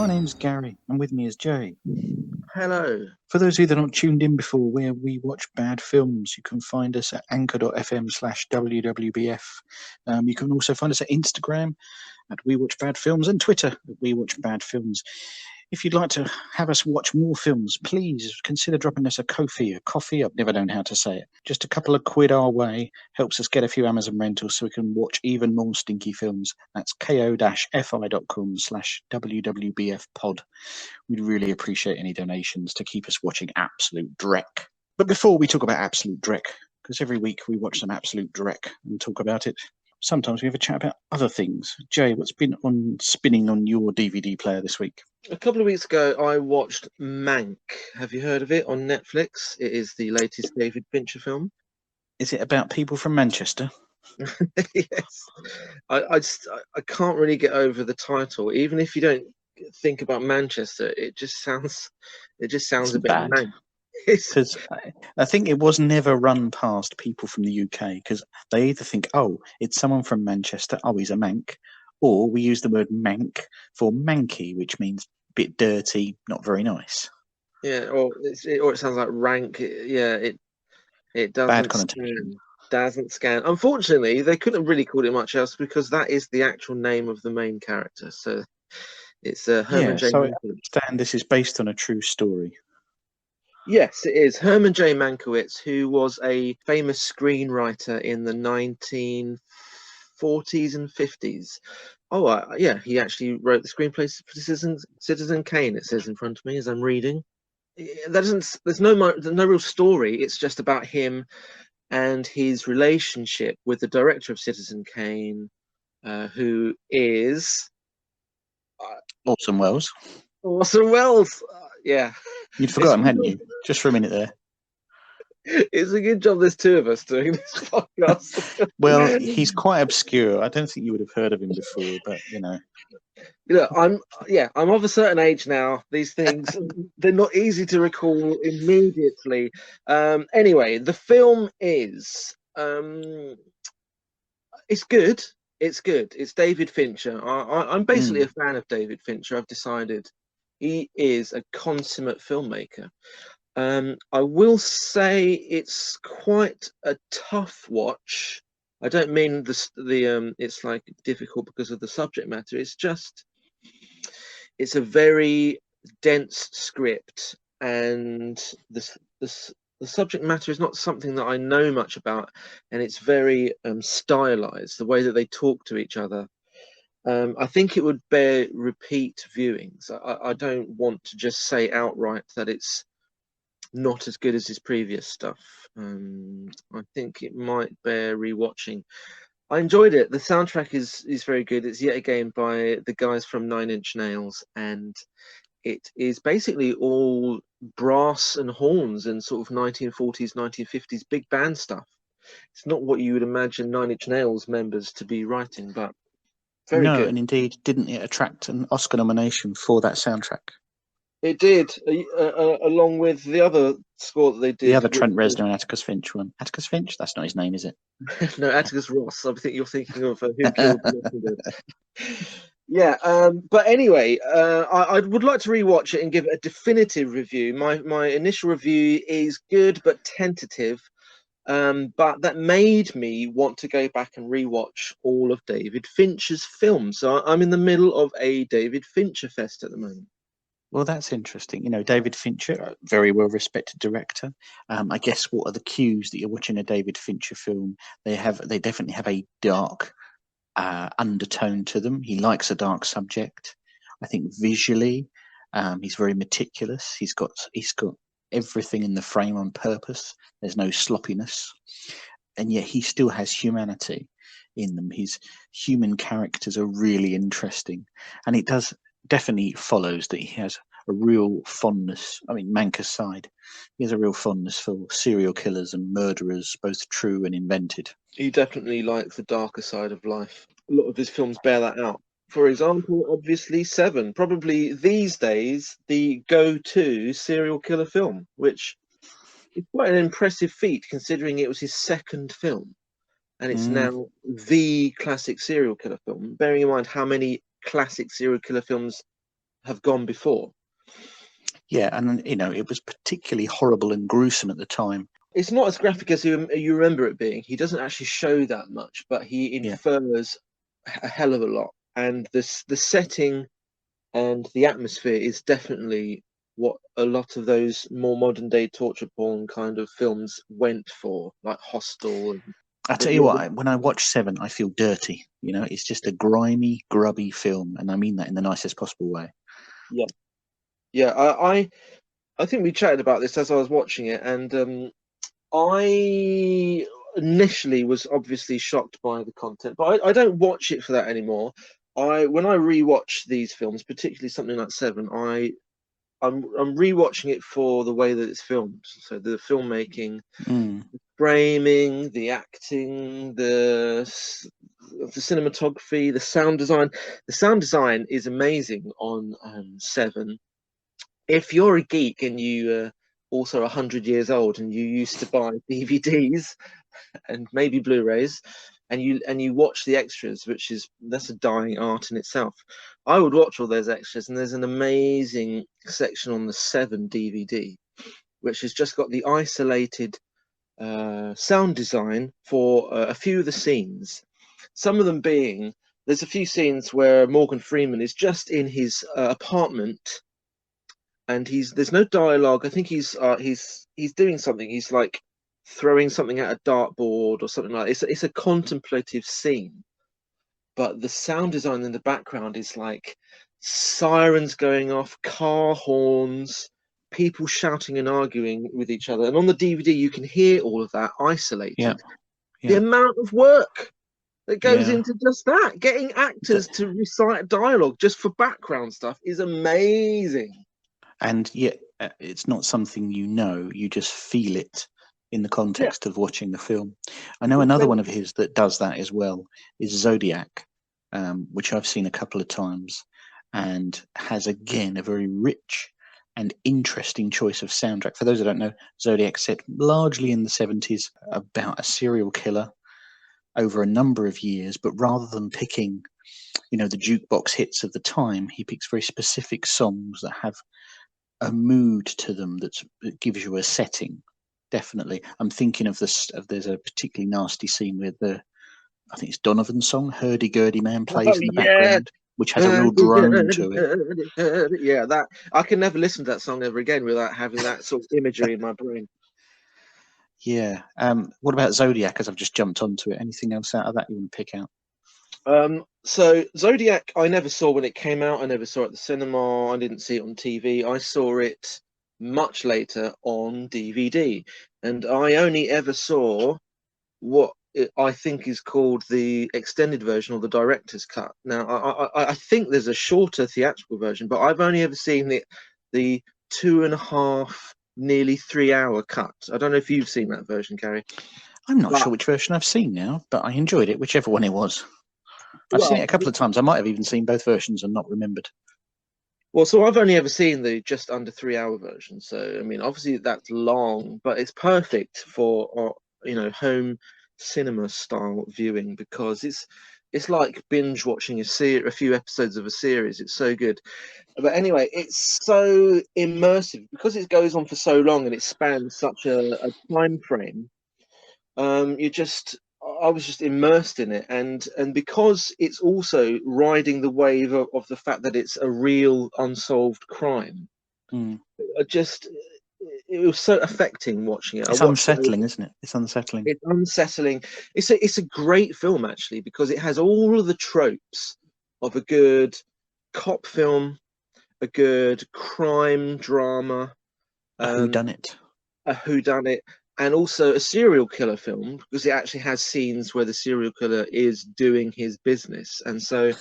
My name's Gary, and with me is Jay. Hello. For those of you that aren't tuned in before, where we watch bad films, you can find us at anchor.fm/WWBF. You can also find us at Instagram at We Watch Bad Films and Twitter at We Watch Bad Films. If you'd like to have us watch more films, please consider dropping us a Ko-fi, I've never known how to say it. Just a couple of quid our way helps us get a few Amazon rentals so we can watch even more stinky films. That's ko-fi.com/WWBF pod. We'd really appreciate any donations to keep us watching absolute dreck. But before we talk about absolute dreck, because every week we watch some absolute dreck and talk about it, sometimes we have a chat about other things. Jay, what's been spinning on your DVD player this week? A couple of weeks ago, I watched Mank. Have you heard of it on Netflix? It is the latest David Fincher film. Is it about people from Manchester? Yes. I can't really get over the title. Even if you don't think about Manchester, it just sounds a bit bad. Mank. Because I think it was never run past people from the UK, because they either think, oh, it's someone from Manchester, oh, he's a mank, or we use the word mank for manky, which means a bit dirty, not very nice. Yeah, or it sounds like rank. It Bad doesn't connotation. scan. Unfortunately, they couldn't have really called it much else because that is the actual name of the main character. So it's Herman J. So I Mankiewicz. understand this is based on a true story. Yes, it is. Herman J. Mankiewicz, who was a famous screenwriter in the 1940s and 50s. Yeah, he actually wrote the screenplay for Citizen Kane, it says in front of me as I'm reading. There's no real story. It's just about him and his relationship with the director of Citizen Kane, who is Orson Welles. Orson Welles. Yeah. You'd forgotten, hadn't you? Just for a minute there. It's a good job there's two of us doing this podcast. Well, he's quite obscure. I don't think you would have heard of him before, but you know. Look, I'm of a certain age now. These things, they're not easy to recall immediately. Anyway, the film is it's good. It's good. It's David Fincher. I'm basically a fan of David Fincher. I've decided he is a consummate filmmaker. I will say it's quite a tough watch. I don't mean it's like difficult because of the subject matter. It's a very dense script, and the subject matter is not something that I know much about, and it's very stylized, the way that they talk to each other. I think it would bear repeat viewings. I don't want to just say outright that it's not as good as his previous stuff. I think it might bear rewatching. I enjoyed it. The soundtrack is very good. It's yet again by the guys from Nine Inch Nails, and it is basically all brass and horns and sort of 1940s, 1950s big band stuff. It's not what you would imagine Nine Inch Nails members to be writing, but very good. And indeed, didn't it attract an Oscar nomination for that soundtrack? It did, along with the other score that they did. The other Trent Reznor and Atticus Finch one. Atticus Finch? That's not his name, is it? No, Atticus Ross. I think you're thinking of Who Killed the Mockingbird. Yeah, but anyway, I would like to rewatch it and give it a definitive review. My initial review is good but tentative, but that made me want to go back and rewatch all of David Fincher's films. So I'm in the middle of a David Fincher fest at the moment. Well, that's interesting. You know, David Fincher, a very well-respected director. I guess what are the cues that you're watching a David Fincher film? They definitely have a dark undertone to them. He likes a dark subject. I think visually, he's very meticulous. He's got everything in the frame on purpose. There's no sloppiness, and yet he still has humanity in them. His human characters are really interesting, and it definitely follows that he has a real fondness. I mean, Mank aside, he has a real fondness for serial killers and murderers, both true and invented. He definitely likes the darker side of life. A lot of his films bear that out. For example, obviously Seven, probably these days the go-to serial killer film, which is quite an impressive feat considering it was his second film, and it's now the classic serial killer film. Bearing in mind how many classic serial killer films have gone before. Yeah, and you know, it was particularly horrible and gruesome at the time. It's not as graphic as you remember it being. He doesn't actually show that much, but he Yeah. infers a hell of a lot. And the setting and the atmosphere is definitely what a lot of those more modern day torture porn kind of films went for, like Hostel. And I tell you what, when I watch Seven, I feel dirty. You know, it's just a grimy, grubby film, and I mean that in the nicest possible way. Yeah, yeah. I think we chatted about this as I was watching it, and I initially was obviously shocked by the content, but I don't watch it for that anymore. When I rewatch these films, particularly something like Seven, I'm rewatching it for the way that it's filmed. So the filmmaking, the framing, the acting, the cinematography, the sound design. The sound design is amazing on Seven. If you're a geek and you also 100 years old and you used to buy DVDs and maybe Blu-rays, and you watch the extras, that's a dying art in itself. I would watch all those extras, and there's an amazing section on the Seven DVD, which has just got the isolated sound design for a few of the scenes. Some of them being, there's a few scenes where Morgan Freeman is just in his apartment, and there's no dialogue. I think he's doing something. He's like throwing something at a dartboard or something like that. It's a contemplative scene, but the sound design in the background is like sirens going off, car horns, people shouting and arguing with each other. And on the DVD, you can hear all of that isolated. Yeah, The yeah, amount of work that goes yeah. into just that, getting actors to recite dialogue just for background stuff, is amazing. And yet, it's not something you know. You just feel it in the Yeah, context of watching the film. I know another one of exactly. his that does that as well is Zodiac, which I've seen a couple of times, and has again a very rich and interesting choice of soundtrack. For those who don't know, Zodiac set largely in the 70s about a serial killer over a number of years, but rather than picking, you know, the jukebox hits of the time, he picks very specific songs that have a mood to them that gives you a setting. Definitely, I'm thinking of this. There's a particularly nasty scene where I think it's Donovan's song "Hurdy Gurdy Man" plays Oh in the yeah. background, which has a real drone to it. Yeah, that I can never listen to that song ever again without having that sort of imagery in my brain. Yeah. What about Zodiac? As I've just jumped onto it. Anything else out of that you want to pick out? So Zodiac, I never saw when it came out. I never saw it at the cinema. I didn't see it on TV. I saw it much later on DVD, and I only ever saw what I think is called the extended version or the director's cut. Now, I think there's a shorter theatrical version, but I've only ever seen the 2.5, nearly 3 hour cut. I don't know if you've seen that version, Gary. I'm not But sure which version I've seen now, but I enjoyed it, whichever one it was. I've seen it well, a couple of times. I might have even seen both versions and not remembered. well, so I've only ever seen the just under 3 hour version. So I mean, obviously that's long, but it's perfect for home cinema style viewing because it's like binge watching a few episodes of a series. It's so good. But anyway, it's so immersive because it goes on for so long and it spans such a time frame. You just I was just immersed in it, and because it's also riding the wave of the fact that it's a real unsolved crime. Mm. It was so affecting watching it. I It's watched it. unsettling, isn't it? It's unsettling. It's unsettling. It's a great film actually because it has all of the tropes of a good cop film, a good crime drama, A um, whodunit. a whodunit, and also a serial killer film because it actually has scenes where the serial killer is doing his business, and so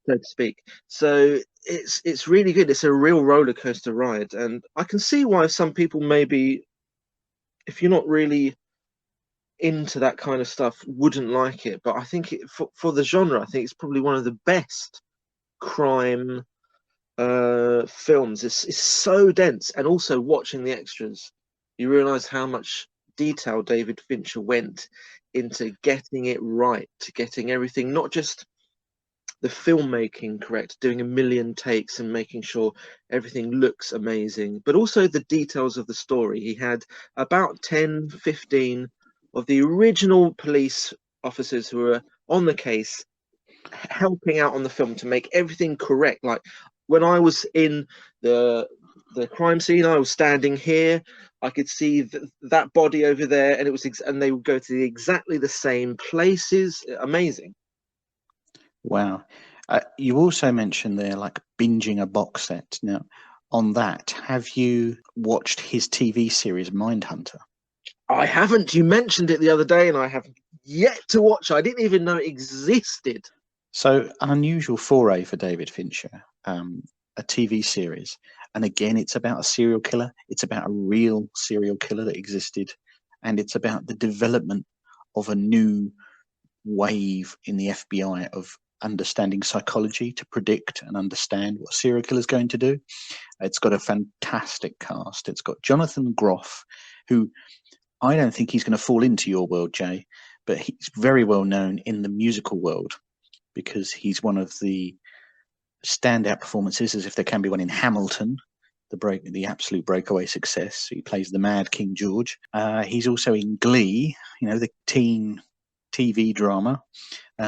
to speak. So it's really good. It's a real roller coaster ride, and I can see why some people maybe, if you're not really into that kind of stuff, wouldn't like it. But I think for the genre, I think it's probably one of the best crime films. It's so dense, and also watching the extras, you realize how much detail David Fincher went into getting it right, to getting everything not just the filmmaking correct, doing a million takes and making sure everything looks amazing, but also the details of the story. He had about 10, 15 of the original police officers who were on the case helping out on the film to make everything correct. Like when I was in the crime scene, I was standing here, I could see that body over there, and it was and they would go to exactly the same places. Amazing. Wow. You also mentioned there, like, binging a box set. Now, on that, have you watched his TV series Mindhunter? I haven't. You mentioned it the other day, and I have yet to watch. I didn't even know it existed. So, an unusual foray for David Fincher, a TV series. And again, it's about a serial killer. It's about a real serial killer that existed. And it's about the development of a new wave in the FBI of understanding psychology to predict and understand what a serial killer is going to do. It's got a fantastic cast. It's got Jonathan Groff, who I don't think he's going to fall into your world, Jay, but he's very well known in the musical world because he's one of the standout performances, as if there can be one, in Hamilton, the absolute breakaway success. He plays the Mad King George. He's also in Glee, the teen TV drama.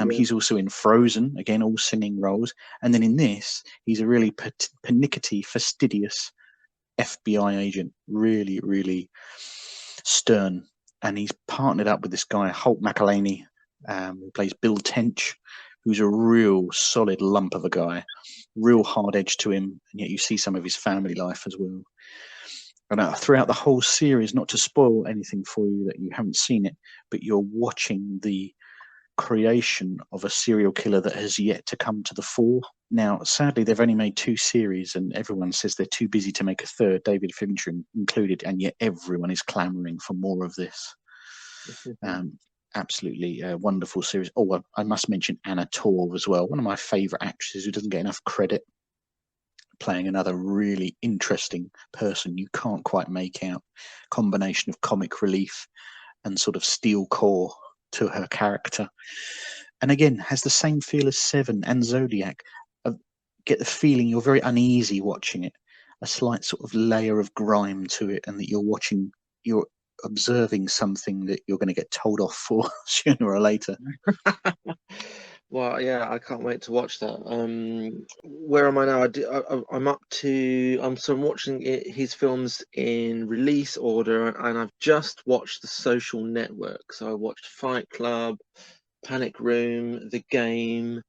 He's also in Frozen, again, all singing roles. And then in this, he's a really pernickety, fastidious FBI agent, really, really stern. And he's partnered up with this guy, Holt McElhaney, who plays Bill Tench, who's a real solid lump of a guy, real hard edge to him, and yet you see some of his family life as well. And throughout the whole series, not to spoil anything for you that you haven't seen it, but you're watching the creation of a serial killer that has yet to come to the fore. Now, sadly, they've only made 2 series, and everyone says they're too busy to make a third, David Fincher included, and yet everyone is clamoring for more of this. Absolutely wonderful series. Oh, I must mention Anna Torv as well, one of my favourite actresses who doesn't get enough credit, playing another really interesting person you can't quite make out. Combination of comic relief and sort of steel core to her character. And again, has the same feel as Seven and Zodiac. Get the feeling you're very uneasy watching it. A slight sort of layer of grime to it, and that you're observing something that you're going to get told off for sooner or later. Well, yeah, I can't wait to watch that. Where am I now? I'm watching his films in release order, and I've just watched The Social Network. So I watched Fight Club, Panic Room, The Game.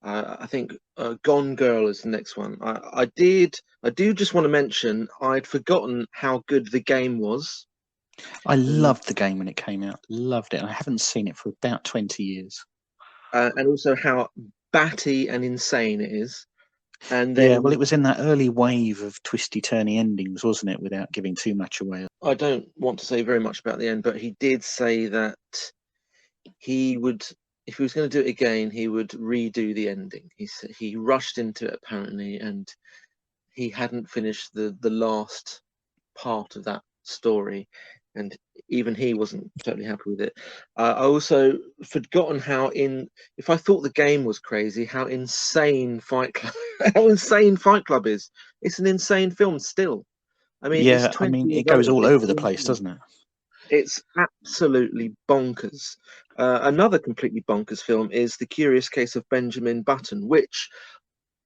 I think Gone Girl is the next one. I do just want to mention I'd forgotten how good The Game was. I loved The Game when it came out. Loved it. I haven't seen it for about 20 years. And also how batty and insane it is. And then, yeah, well, it was in that early wave of twisty-turny endings, wasn't it, without giving too much away. I don't want to say very much about the end, but he did say that he would, if he was going to do it again, he would redo the ending. He rushed into it, apparently, and he hadn't finished the last part of that story, and even he wasn't totally happy with it. I also forgotten if I thought The Game was crazy, how insane Fight Club is. It's an insane film still. I mean, Yeah, it's 20 years it goes old. all over the place, doesn't it? It's absolutely bonkers. Another completely bonkers film is The Curious Case of Benjamin Button, which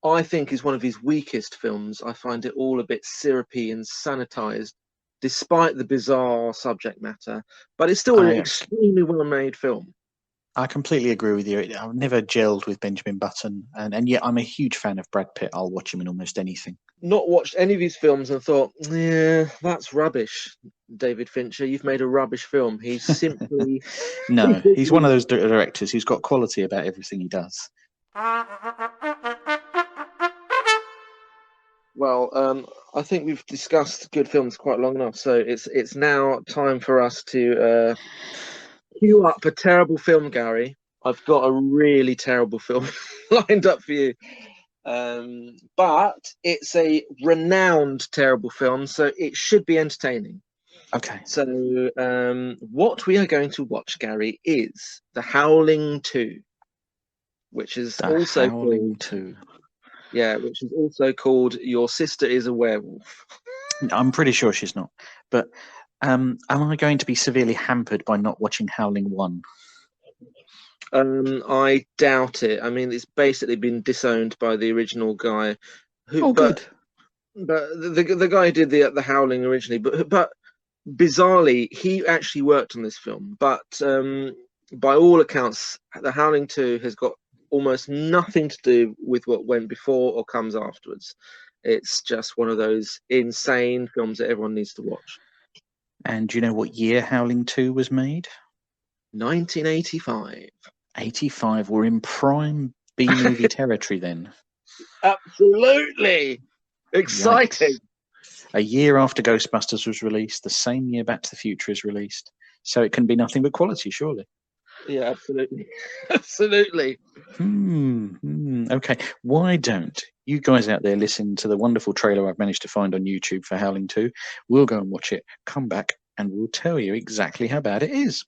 I think is one of his weakest films. I find it all a bit syrupy and sanitized, despite the bizarre subject matter, but it's still an extremely well-made film. I completely agree with you. I've never gelled with Benjamin Button, and yet I'm a huge fan of Brad Pitt. I'll watch him in almost anything. Not watched any of his films and thought, yeah, that's rubbish, David Fincher. You've made a rubbish film. He's simply... No, he's one of those directors who's got quality about everything he does. Well, I think we've discussed good films quite long enough, so it's now time for us to queue up a terrible film, Gary. I've got a really terrible film lined up for you. But it's a renowned terrible film, so it should be entertaining. Okay. So what we are going to watch, Gary, is The Howling II. which is The also Howling called 2. which is also called Your Sister is a Werewolf. I'm pretty sure she's not. But am I going to be severely hampered by not watching Howling 1? I doubt it. I mean, it's basically been disowned by the original guy, Oh, good. but the guy who did the Howling originally, but bizarrely, he actually worked on this film. But by all accounts, the Howling 2 has got almost nothing to do with what went before or comes afterwards. It's just one of those insane films that everyone needs to watch. And do you know what year Howling 2 was made? 1985. 85. We're in prime B-movie territory then. Absolutely exciting. Yikes. A year after Ghostbusters was released, the same year Back to the Future is released. So it can be nothing but quality, surely. Yeah, absolutely. Absolutely. Okay. Why don't you guys out there listen to the wonderful trailer I've managed to find on YouTube for Howling 2? We'll go and watch it, come back, and we'll tell you exactly how bad it is.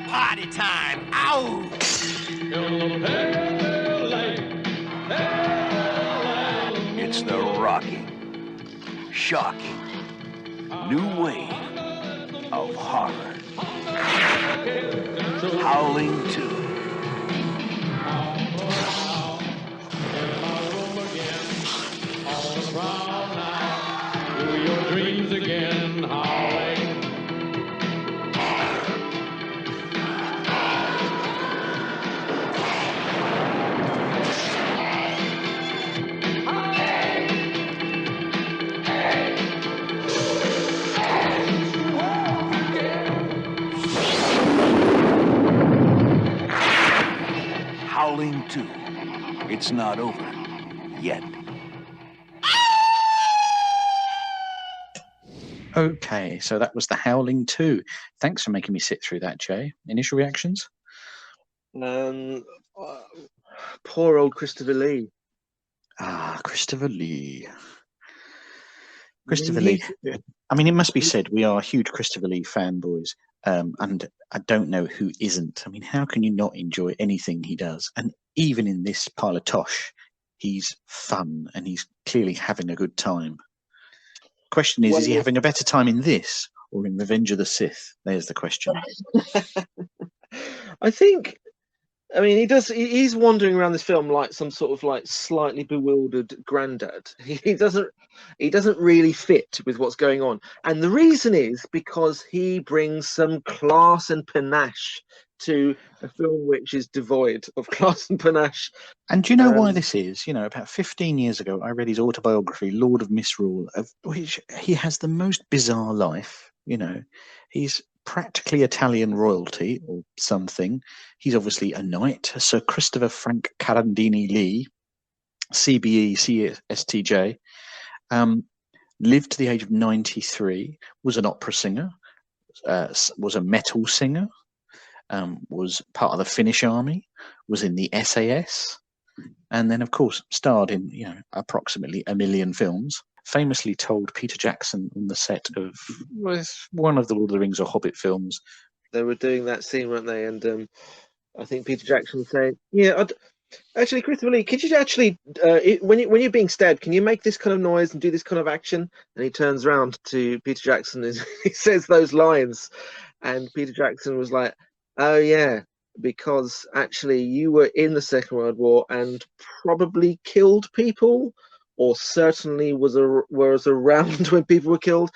Party time! Ow! It's the rocking, shocking, new wave of horror. Howling II. Do your dreams again, howling. Howling II. It's not over yet. Okay, so that was The Howling 2. Thanks for making me sit through that, Jay. Initial reactions? Uh, poor old Christopher Lee. Ah, Christopher Lee. Christopher Lee. I mean, it must be said, we are huge Christopher Lee fanboys, and I don't know who isn't. I mean, how can you not enjoy anything he does? And even in this pile of tosh, he's fun and he's clearly having a good time. Question is he having a better time in this or in Revenge of the Sith? There's the question. I think, I mean, he's wandering around this film like some sort of like slightly bewildered granddad. He doesn't really fit with what's going on. And the reason is because he brings some class and panache to a film which is devoid of class and panache. And do you know why this is? You know, about 15 years ago, I read his autobiography, Lord of Misrule, of which he has the most bizarre life. You know, he's practically Italian royalty or something. He's obviously a knight, Sir Christopher Frank Carandini Lee, CBE CSTJ, lived to the age of 93, was an opera singer, was a metal singer, was part of the Finnish army, was in the SAS, and then, of course, starred in, you know, approximately 1 million films. Famously told Peter Jackson on the set of one of the Lord of the Rings or Hobbit films. They were doing that scene, weren't they? And I think Peter Jackson was saying, "Yeah, actually, Christopher Lee, could you actually, when you're being stabbed, can you make this kind of noise and do this kind of action?" And he turns around to Peter Jackson and he says those lines, and Peter Jackson was like, "Oh yeah, because actually you were in the Second World War and probably killed people, or certainly was around when people were killed."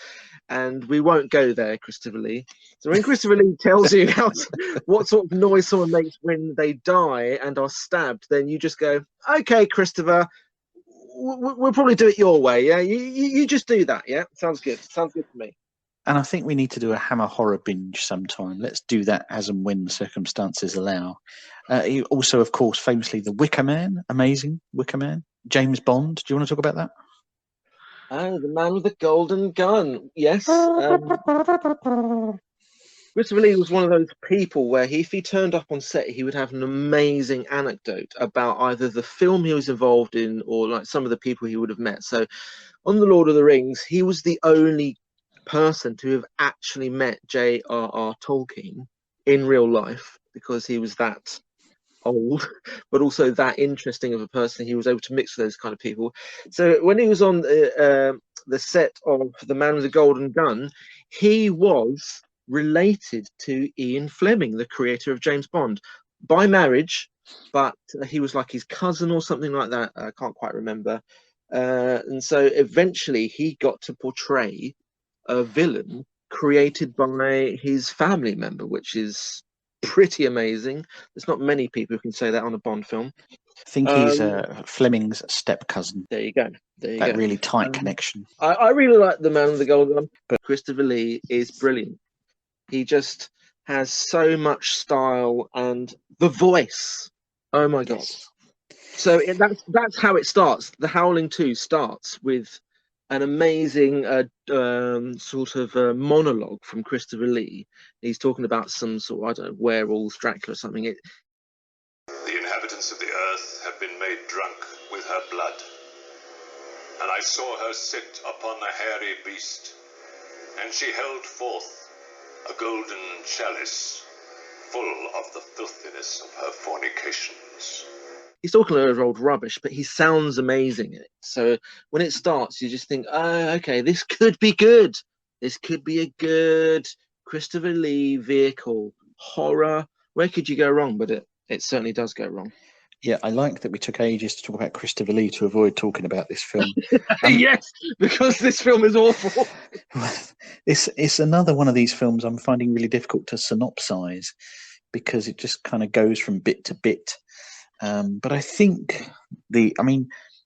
And we won't go there, Christopher Lee. So when Christopher Lee tells you what sort of noise someone makes when they die and are stabbed, then you just go, "Okay, Christopher, we'll probably do it your way. Yeah, you just do that. Yeah, sounds good. Sounds good to me." And I think we need to do a Hammer horror binge sometime. Let's do that as and when the circumstances allow. He also, of course, famously The Wicker Man, amazing Wicker Man. James Bond. Do you want to talk about that? Oh, the man with the golden gun. Yes. Christopher Lee was one of those people where if he turned up on set, he would have an amazing anecdote about either the film he was involved in or like some of the people he would have met. So on The Lord of the Rings, he was the only person to have actually met J.R.R. Tolkien in real life, because he was that old, but also that interesting of a person. He was able to mix with those kind of people. So when he was on the set of The Man with the Golden Gun, he was related to Ian Fleming, the creator of James Bond, by marriage, but he was like his cousin or something like that. I can't quite remember. And so eventually he got to portray a villain created by his family member, which is pretty amazing. There's not many people who can say that on a Bond film. I think he's Fleming's step cousin. There you go. There you That go. really tight connection. I really like The Man with the Golden Gun, but Christopher Lee is brilliant. He just has so much style, and the voice. Oh my god! Yes. So that's how it starts. The Howling II starts with an amazing sort of monologue from Christopher Lee. He's talking about some sort of, I don't know, werewolves, Dracula or something. The inhabitants of the earth have been made drunk with her blood, and I saw her sit upon the hairy beast, and she held forth a golden chalice full of the filthiness of her fornications. He's talking a load of old rubbish, but he sounds amazing in it. So when it starts, you just think, oh, okay, this could be good. This could be a good Christopher Lee vehicle. Horror. Where could you go wrong? But it certainly does go wrong. Yeah, I like that we took ages to talk about Christopher Lee to avoid talking about this film. Yes, because this film is awful. It's another one of these films I'm finding really difficult to synopsize, because it just kind of goes from bit to bit. But I think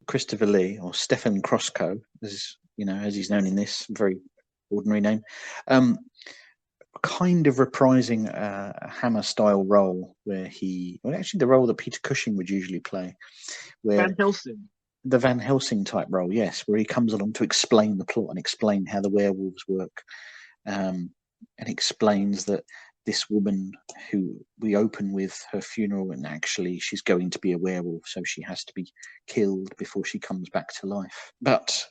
Christopher Lee, or Stefan Krosko, as he's known in this very ordinary name, kind of reprising a Hammer-style role where actually the role that Peter Cushing would usually play, where Van Helsing. The Van Helsing type role, yes, where he comes along to explain the plot and explain how the werewolves work, and explains that this woman who we open with her funeral, and actually she's going to be a werewolf, so she has to be killed before she comes back to life. But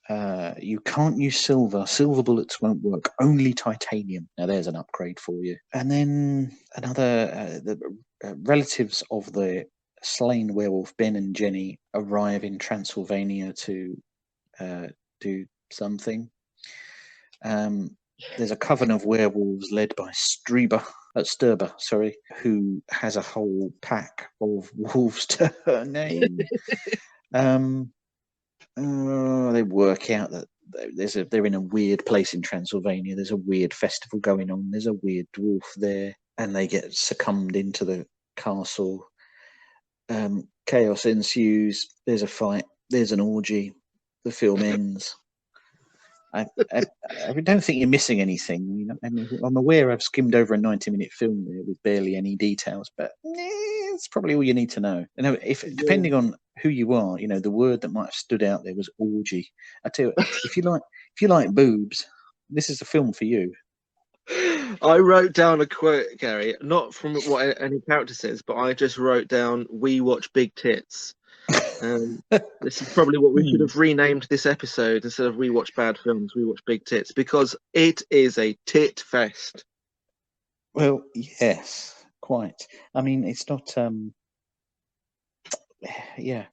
you can't use silver. Silver bullets won't work. Only titanium. Now there's an upgrade for you. And then the relatives of the slain werewolf, Ben and Jenny, arrive in Transylvania to do something. There's a coven of werewolves led by Sturba, who has a whole pack of wolves to her name. They work out that they're in a weird place in Transylvania. There's a weird festival going on. There's a weird dwarf there, and they get succumbed into the castle. Chaos ensues. There's a fight. There's an orgy. The film ends. I don't think you're missing anything. I'm aware I've skimmed over a 90-minute film there with barely any details, but it's probably all you need to know. Depending on who you are, the word that might have stood out there was orgy. I tell you, if you like boobs, this is a film for you. I wrote down a quote, Gary, not from what any character says, but I just wrote down, "We watch big tits." This is probably what we should have renamed this episode. Instead of "We watch bad films," we watch big tits, because it is a tit fest. Well, yes, quite. I mean, it's not. Yeah.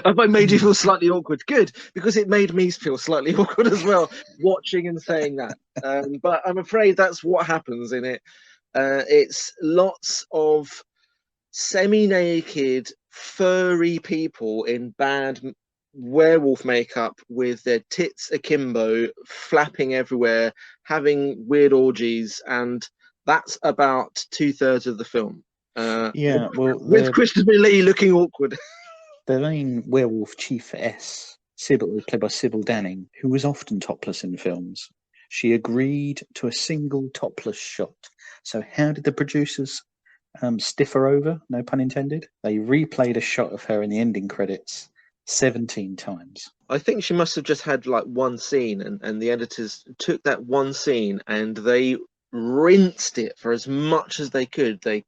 Have I made you feel slightly awkward? Good, because it made me feel slightly awkward as well, watching and saying that. But I'm afraid that's what happens in it. It's lots of semi-naked, furry people in bad werewolf makeup with their tits akimbo, flapping everywhere, having weird orgies, and that's about 2/3 of the film. With Christopher Lee looking awkward. The main werewolf chief Sybil, played by Sybil Danning, who was often topless in films. She agreed to a single topless shot. So how did the producers stiff her over? No pun intended. They replayed a shot of her in the ending credits 17 times. I think she must have just had like one scene, and the editors took that one scene and they rinsed it for as much as they could. They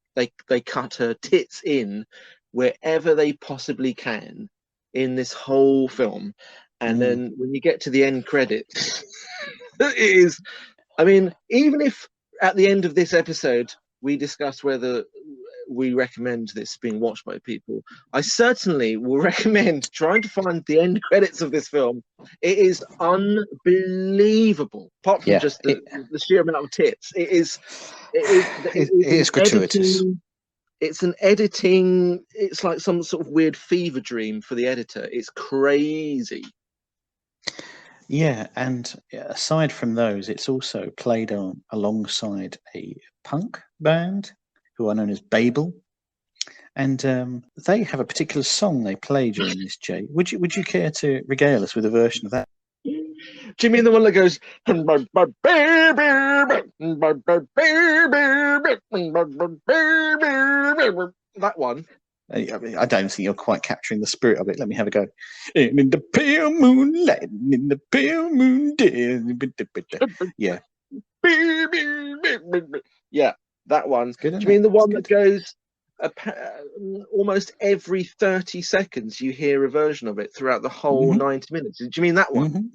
cut her tits in wherever they possibly can in this whole film, and then when you get to the end credits, It is. I mean, even if at the end of this episode we discuss whether we recommend this being watched by people, I certainly will recommend trying to find the end credits of this film. It is unbelievable. Apart from just the sheer amount of tits, it is gratuitous. It's an editing. It's like some sort of weird fever dream for the editor. It's crazy. Yeah, and aside from those, it's also played on alongside a punk band who are known as Babel, and they have a particular song they play during this. Jay, would you care to regale us with a version of that? Do you mean the one that goes that one? I don't think you're quite capturing the spirit of it. Let me have a go. And in the pale moonlight, in the pale moon day. Yeah. Yeah, that one. Good, do you mean the one that goes almost every 30 seconds you hear a version of it throughout the whole 90 minutes? Do you mean that one? In the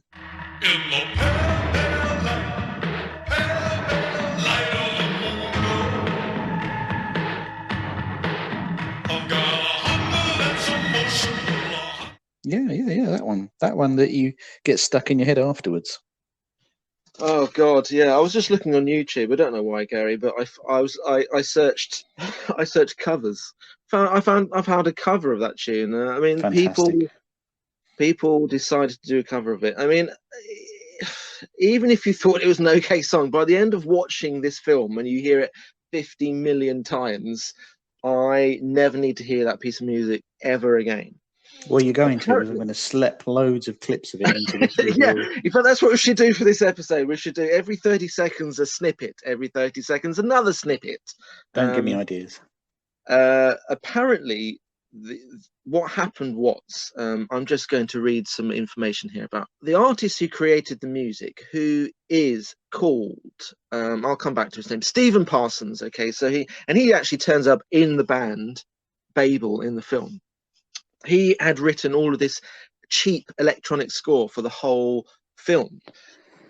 pale light of the moon, I've got a hunger that's emotional. Yeah, that one that you get stuck in your head afterwards. Oh God, yeah. I was just looking on YouTube. I don't know why, Gary, but I searched covers. I found a cover of that tune. I mean, Fantastic. people decided to do a cover of it. I mean, even if you thought it was an okay song, by the end of watching this film, when you hear it 50 million times, I never need to hear that piece of music ever again. Well, you're going to. We're going to slap loads of clips of it into this review. Yeah, in fact, that's what we should do for this episode. We should do every 30 seconds a snippet, every 30 seconds another snippet. Don't give me ideas. Apparently, what happened was, I'm just going to read some information here about the artist who created the music, who is called, I'll come back to his name, Stephen Parsons. Okay, so he actually turns up in the band Babel in the film. He had written all of this cheap electronic score for the whole film,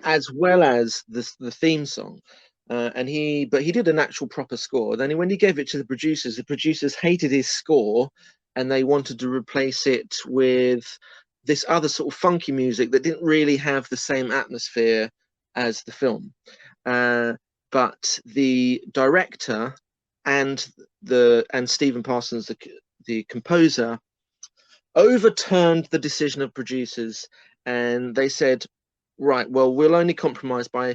as well as the theme song. But he did an actual proper score. Then when he gave it to the producers hated his score, and they wanted to replace it with this other sort of funky music that didn't really have the same atmosphere as the film. But the director and Stephen Parsons, the composer, overturned the decision of producers, and they said, right, well, we'll only compromise by,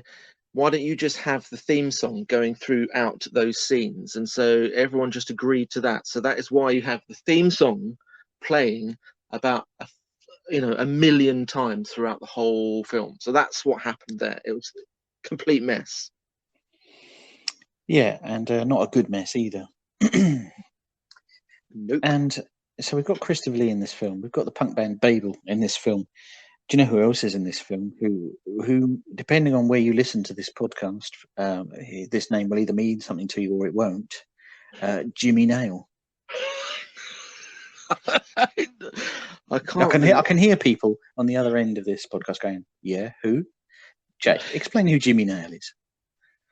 why don't you just have the theme song going throughout those scenes? And so everyone just agreed to that. So that is why you have the theme song playing about a million times throughout the whole film. So that's what happened there. It was a complete mess. Yeah, and not a good mess either. Nope. And so we've got Christopher Lee in this film. We've got the punk band Babel in this film. Do you know who else is in this film? Who, depending on where you listen to this podcast, this name will either mean something to you or it won't. Jimmy Nail. I can hear people on the other end of this podcast going, "Yeah, who?" Jay, explain who Jimmy Nail is.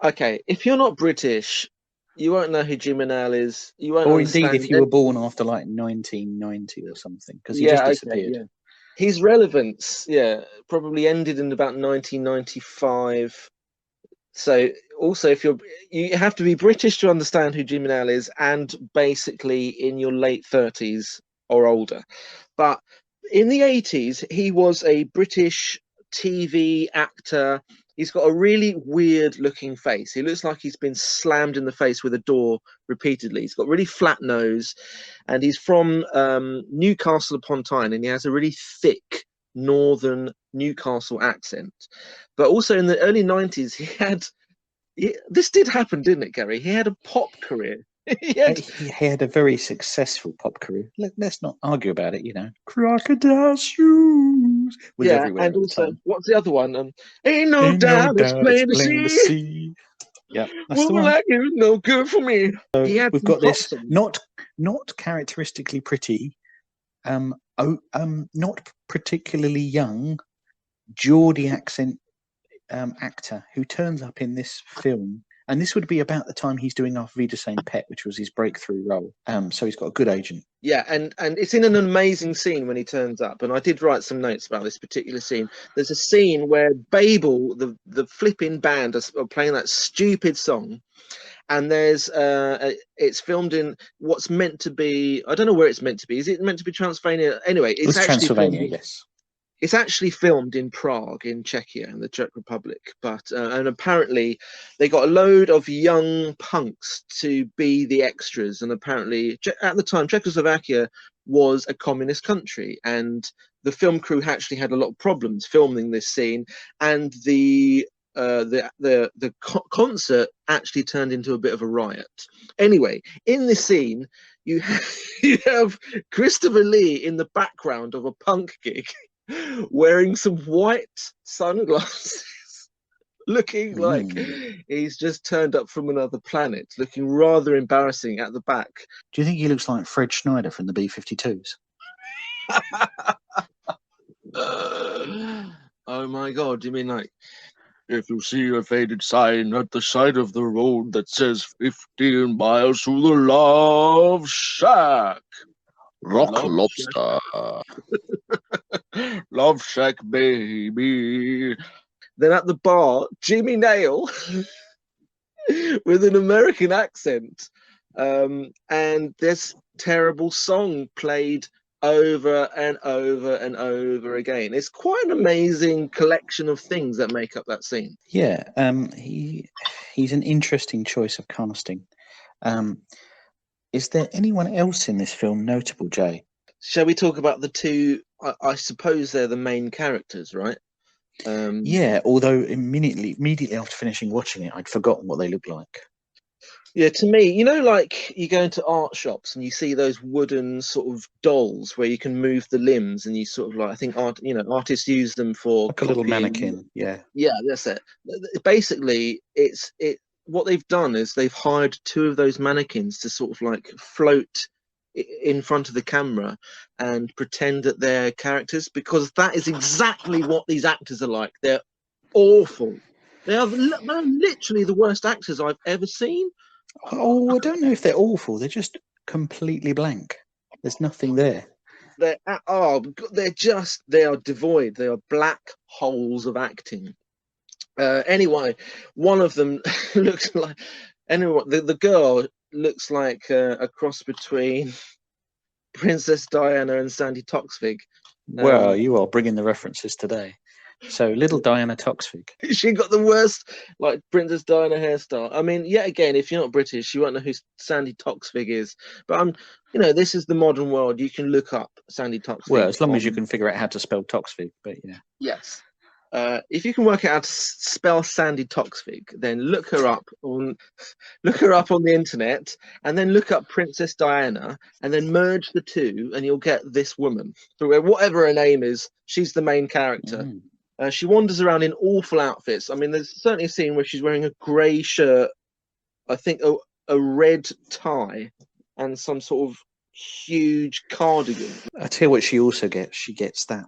Okay, if you're not British, you won't know who Jimmy Nail is. You won't. Or indeed, if you were born after like 1990 or something, because he just disappeared. Okay, yeah. His relevance, probably ended in about 1995. So also, you have to be British to understand who Jimmy Nail is, and basically in your late 30s or older. But in the 80s, he was a British TV actor. He's got a really weird looking face. He looks like he's been slammed in the face with a door repeatedly. He's got a really flat nose, and he's from Newcastle upon Tyne, and he has a really thick northern Newcastle accent. But also in the early 90s, this did happen, didn't it, Gary? He had a pop career. He had a very successful pop career. Let's not argue about it, Crocodile shoes was everywhere. And also, what's the other one? Ain't no doubt it's plain to see. Yeah, that's the one. Like you, no good for me. So we've got this not characteristically pretty, not particularly young, Geordie accent actor who turns up in this film, and this would be about the time he's doing Auf Wiedersehen Pet, which was his breakthrough role. So he's got a good agent. Yeah, and it's in an amazing scene when he turns up. And I did write some notes about this particular scene. There's a scene where Babel, the flipping band, are playing that stupid song. And there's it's filmed in what's meant to be, I don't know where it's meant to be. Is it meant to be Transylvania? Anyway, it's actually Transylvania, yes. It's actually filmed in Prague, in Czechia, in the Czech Republic. But and apparently they got a load of young punks to be the extras. And apparently at the time, Czechoslovakia was a communist country, and the film crew actually had a lot of problems filming this scene. And the concert actually turned into a bit of a riot. Anyway, in this scene, you have Christopher Lee in the background of a punk gig, wearing some white sunglasses, looking like he's just turned up from another planet, looking rather embarrassing at the back. Do you think he looks like Fred Schneider from the B-52s? Oh my God, do you mean like, if you see a faded sign at the side of the road that says 15 miles to the Love Shack. Rock Love Lobster. Love Shack, baby. Then at the bar, Jimmy Nail with an American accent. And this terrible song played over and over and over again. It's quite an amazing collection of things that make up that scene. Yeah, he's an interesting choice of casting. Is there anyone else in this film notable, Jay? Shall we talk about the two? I suppose they're the main characters, right? Yeah, although immediately after finishing watching it, I'd forgotten what they looked like. Yeah, to me, you know, like you go into art shops and you see those wooden sort of dolls where you can move the limbs, and you sort of like, I think artists use them for Like a little copying. mannequin, yeah. Yeah, that's it. Basically, what they've done is they've hired two of those mannequins to sort of like float in front of the camera and pretend that they're characters, because that is exactly what these actors are like. They're awful. They're literally the worst actors I've ever seen. Oh, I don't know if they're awful. They're just completely blank. There's nothing there. They are devoid. They are black holes of acting. Anyway, one of them looks like the girl looks like a cross between Princess Diana and Sandy Toksvig. Well, you are bringing the references today. So, little Diana Toksvig. She got the worst, like, Princess Diana hairstyle. I mean, yet again, if you're not British, you won't know who Sandy Toksvig is. But this is the modern world. You can look up Sandy Toksvig. Well, as long as you can figure out how to spell Toksvig, but yeah. Yes. If you can work out how to spell Sandy Toksvig, then look her up on the internet, and then look up Princess Diana, and then merge the two, and you'll get this woman. So whatever her name is, she's the main character. She wanders around in awful outfits. I mean, there's certainly a scene where she's wearing a grey shirt, I think a red tie, and some sort of huge cardigan. I tell you what she also gets. She gets that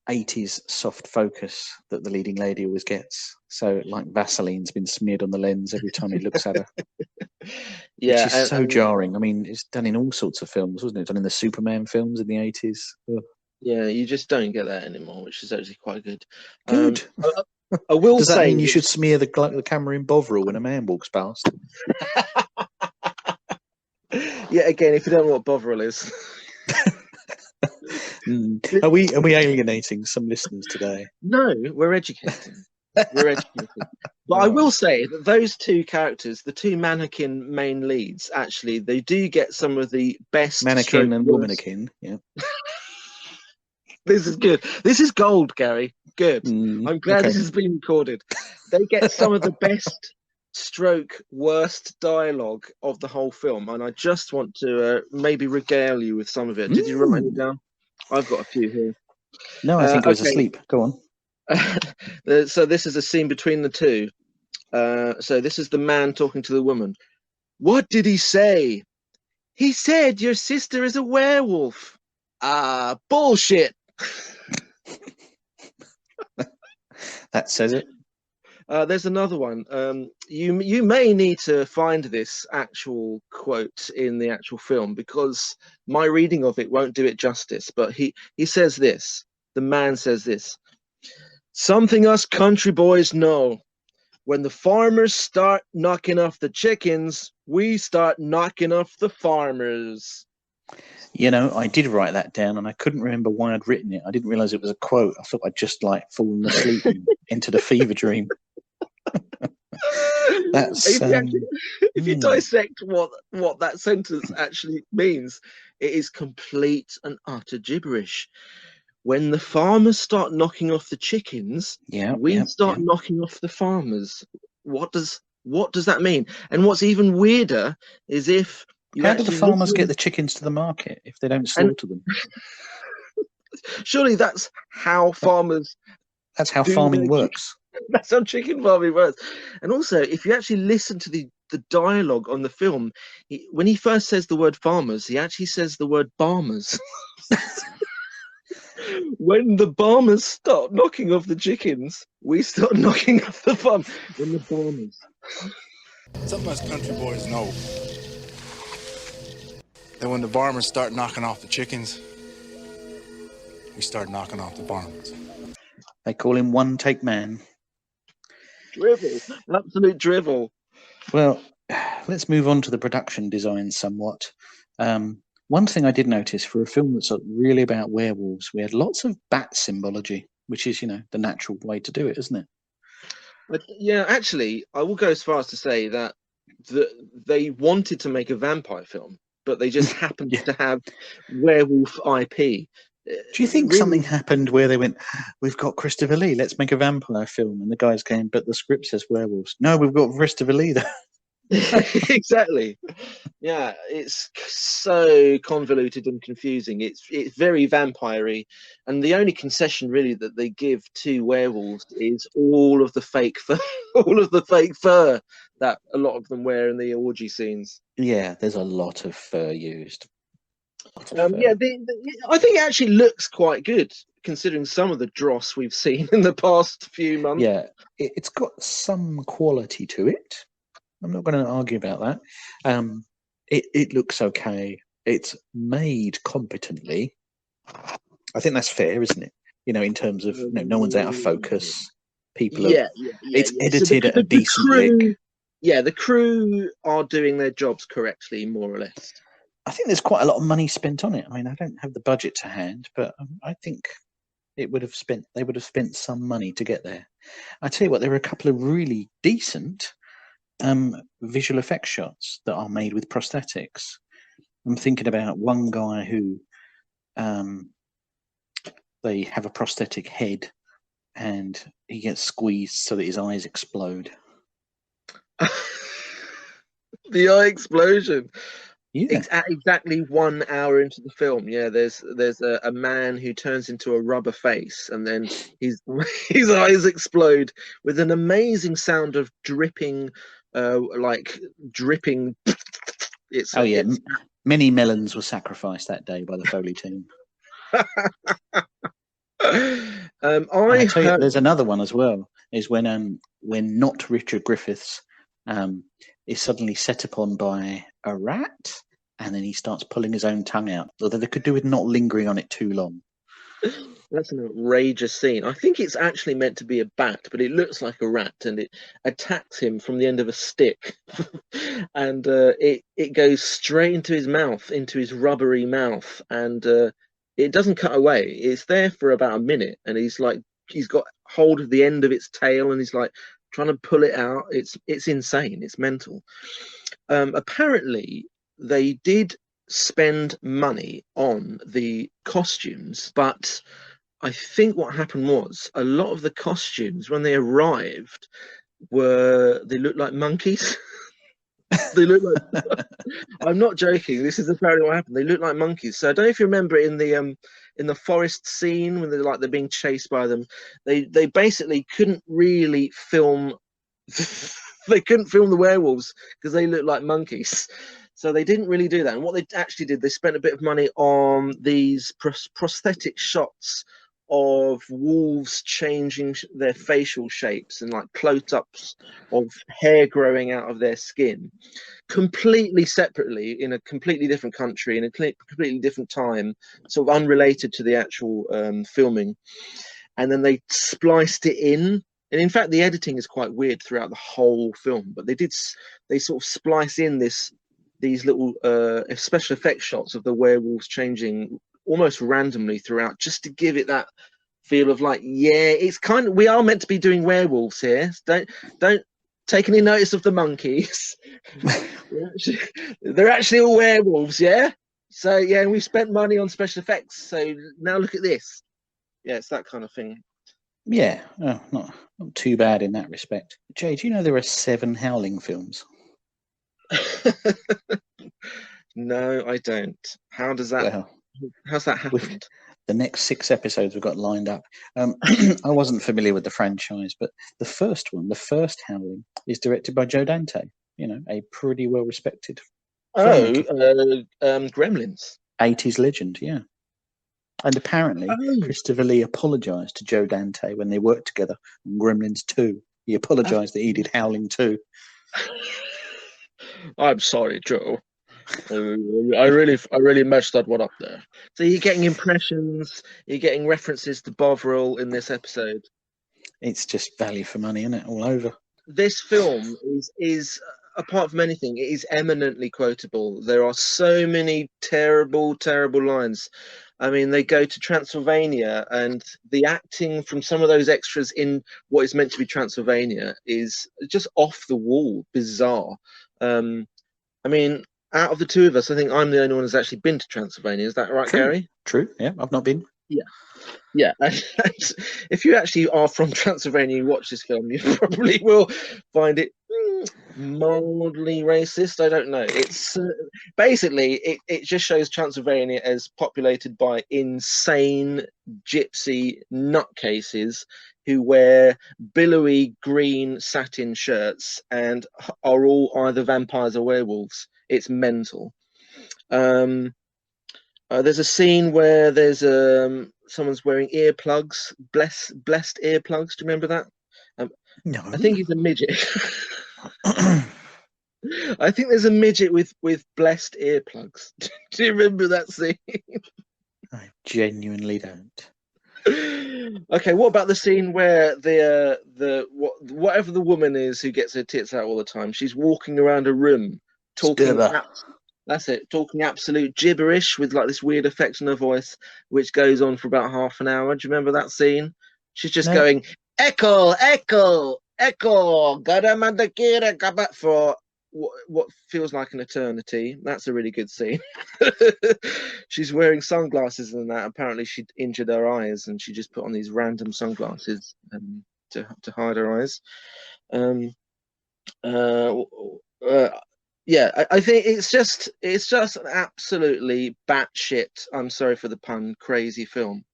80s soft focus that the leading lady always gets. So, like, Vaseline's been smeared on the lens every time he looks at her. Yeah, which is so jarring. I mean, it's done in all sorts of films, wasn't it? Done in the Superman films in the 80s. Ugh. Yeah, you just don't get that anymore, which is actually quite good. Good. I will Does that say mean you should smear the camera in Bovril when a man walks past? Yeah, again, if you don't know what Bovril is. Are we alienating some listeners today? No, we're educating. We're educating. But I will say that those two characters, the two mannequin main leads, actually, they do get some of the best mannequin and womanikin. Yeah. This is good. This is gold, Gary. Good. I'm glad this has been recorded. They get some of the best stroke worst dialogue of the whole film, and I just want to maybe regale you with some of it. Did you write it down? I've got a few here. No, I think I was asleep. Go on. So this is a scene between the two. So this is the man talking to the woman. What did he say? He said your sister is a werewolf. Ah, bullshit. That says it. There's another one. You may need to find this actual quote in the actual film, because my reading of it won't do it justice. But he says this. The man says this: "Something us country boys know. When the farmers start knocking off the chickens, we start knocking off the farmers." You know, I did write that down, and I couldn't remember why I'd written it. I didn't realise it was a quote. I thought I'd just like fallen asleep and entered a fever dream. That's if you dissect what that sentence actually means, it is complete and utter gibberish. When the farmers start knocking off the chickens, we start knocking off the farmers. What does that mean? And what's even weirder is if how do the farmers get the chickens to the market if they don't slaughter them? Surely that's how farmers. That's how farming works. That's how chicken farming works. And also, if you actually listen to the dialogue on the film, when he first says the word farmers, he actually says the word barmers. When the barmers start knocking off the chickens, we start knocking off the farm. When the barmers. Something us country boys know. That when the farmers start knocking off the chickens, we start knocking off the farmers. They call him One Take Man. Drivel. Absolute drivel. Well, let's move on to the production design somewhat. One thing I did notice for a film that's really about werewolves, we had lots of bat symbology, which is, the natural way to do it, isn't it? But, yeah, actually, I will go as far as to say that they wanted to make a vampire film, but they just happened to have werewolf IP. Do you think something happened where they went, we've got Christopher Lee, let's make a vampire film? And the guys came, but the script says werewolves. No, we've got Christopher Lee there. Exactly. Yeah, it's so convoluted and confusing. It's very vampire-y, and the only concession really that they give to werewolves is all of the fake fur, that a lot of them wear in the orgy scenes. Yeah, there's a lot of fur used. I think it actually looks quite good considering some of the dross we've seen in the past few months. Yeah, it's got some quality to it. I'm not going to argue about that. It looks okay. It's made competently. I think that's fair, isn't it? In terms of no one's out of focus. People are. It's edited at a decent lick. Yeah, the crew are doing their jobs correctly, more or less. I think there's quite a lot of money spent on it. I mean, I don't have the budget to hand, but I think they would have spent some money to get there. I tell you what, there are a couple of really decent visual effects shots that are made with prosthetics. I'm thinking about one guy who they have a prosthetic head and he gets squeezed so that his eyes explode. The eye explosion. Yeah. Exactly 1 hour into the film, there's a man who turns into a rubber face, and then his eyes explode with an amazing sound of dripping, dripping. Many melons were sacrificed that day by the Foley team. I tell you, there's another one as well. Is when not Richard Griffiths is suddenly set upon by a rat, and then he starts pulling his own tongue out. Although they could do with not lingering on it too long. That's an outrageous scene. I think it's actually meant to be a bat, but it looks like a rat, and it attacks him from the end of a stick, and it goes straight into his mouth, into his rubbery mouth, and it doesn't cut away. It's there for about a minute, and he's got hold of the end of its tail, and he's like trying to pull it out. It's insane. It's mental. Apparently, they did spend money on the costumes, but I think what happened was a lot of the costumes when they arrived they looked like monkeys. They look like I'm not joking, this is apparently what happened. They look like monkeys. So I don't know if you remember in the forest scene when they're being chased by them, they basically couldn't really film they couldn't film the werewolves because they look like monkeys. So they didn't really do that. And what they actually did, they spent a bit of money on these prosthetic shots of wolves changing their facial shapes and like close-ups of hair growing out of their skin, completely separately in a completely different country in a completely different time, sort of unrelated to the actual filming, and then they spliced it in. And in fact, the editing is quite weird throughout the whole film, but they sort of splice in these little special effects shots of the werewolves changing almost randomly throughout, just to give it that feel of like, yeah, it's kind of, we are meant to be doing werewolves here. Don't take any notice of the monkeys. They're actually all werewolves, yeah. So yeah, we've spent money on special effects. So now look at this. Yeah, it's that kind of thing. Yeah, not too bad in that respect. Jay, do you know there are 7 Howling films? No, I don't. How's that happened? The next 6 episodes we've got lined up. I wasn't familiar with the franchise, but the first Howling, is directed by Joe Dante. You know, a pretty well-respected Gremlins. 80s legend, yeah. And apparently, Christopher Lee apologised to Joe Dante when they worked together on Gremlins 2. He apologised that he did Howling 2. I'm sorry, Joe. I really messed that one up there. So you're getting impressions, you're getting references to Bovril in this episode. It's just value for money, isn't it? All over. This film is apart from anything, it is eminently quotable. There are so many terrible lines. I mean, they go to Transylvania, and the acting from some of those extras in what is meant to be Transylvania is just off the wall, bizarre. I mean, out of the two of us, I think I'm the only one who's actually been to Transylvania. Is that right, True. Gary? True. Yeah, I've not been. Yeah. If you actually are from Transylvania, you watch this film, you probably will find it mildly racist. I don't know. It's basically it just shows Transylvania as populated by insane gypsy nutcases who wear billowy green satin shirts and are all either vampires or werewolves. It's mental. There's a scene where there's someone's wearing earplugs, blessed earplugs. Do you remember that? No. I think he's a midget. I think there's a midget with blessed earplugs. Do you remember that scene? I genuinely don't. Okay, what about the scene where whatever the woman is who gets her tits out all the time, she's walking around a room talking. That's it, talking absolute gibberish with like this weird effect on her voice, which goes on for about half an hour. Do you remember that scene? She's just going, echo, echo, echo, for what feels like an eternity. That's a really good scene. She's wearing sunglasses and that. Apparently she'd injured her eyes and she just put on these random sunglasses to hide her eyes. Yeah, I think it's just an absolutely batshit, I'm sorry for the pun, crazy film.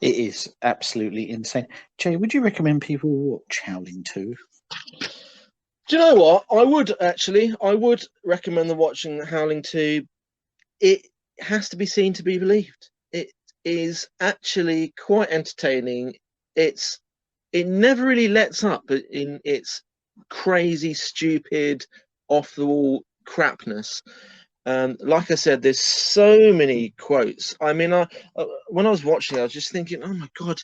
It is absolutely insane. Jay, would you recommend people watch Howling 2? Do you know what? I would recommend them watching Howling 2. It has to be seen to be believed. It is actually quite entertaining. It never really lets up in its crazy, stupid, off the wall crapness. Like I said, there's so many quotes. I mean, when I was watching, I was just thinking, oh my god,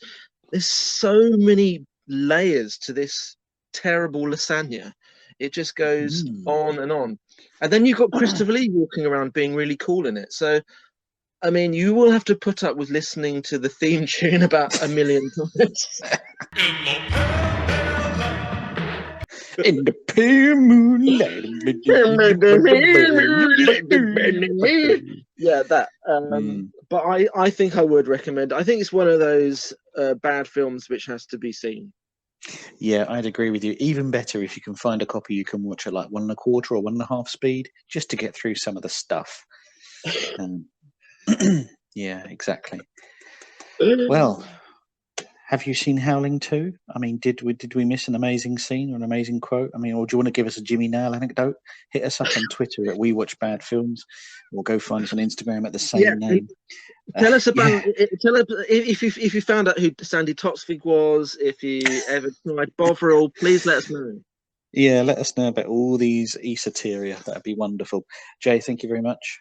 there's so many layers to this terrible lasagna. It just goes on and on. And then you've got Christopher Lee walking around being really cool in it. So, I mean, you will have to put up with listening to the theme tune about a million times. In the pale moonlight. Yeah, that. But I think I would recommend. I think it's one of those bad films which has to be seen. Yeah, I'd agree with you. Even better if you can find a copy you can watch at like 1 1/4 or 1 1/2 speed, just to get through some of the stuff. Yeah, exactly. Well, Have you seen Howling II? I mean, did we miss an amazing scene or an amazing quote? I mean, or do you want to give us a Jimmy Nail anecdote? Hit us up on Twitter at We Watch Bad Films, or go find us on Instagram at the same name. Tell us about. Yeah. Tell us if you found out who Sandy Toksvig was. If you ever tried Bovril, please let us know. Yeah, let us know about all these esoteria. That'd be wonderful. Jay, thank you very much.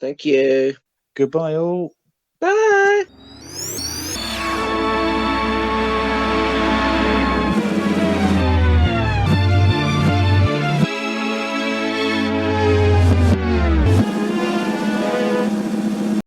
Thank you. Goodbye, all. Bye.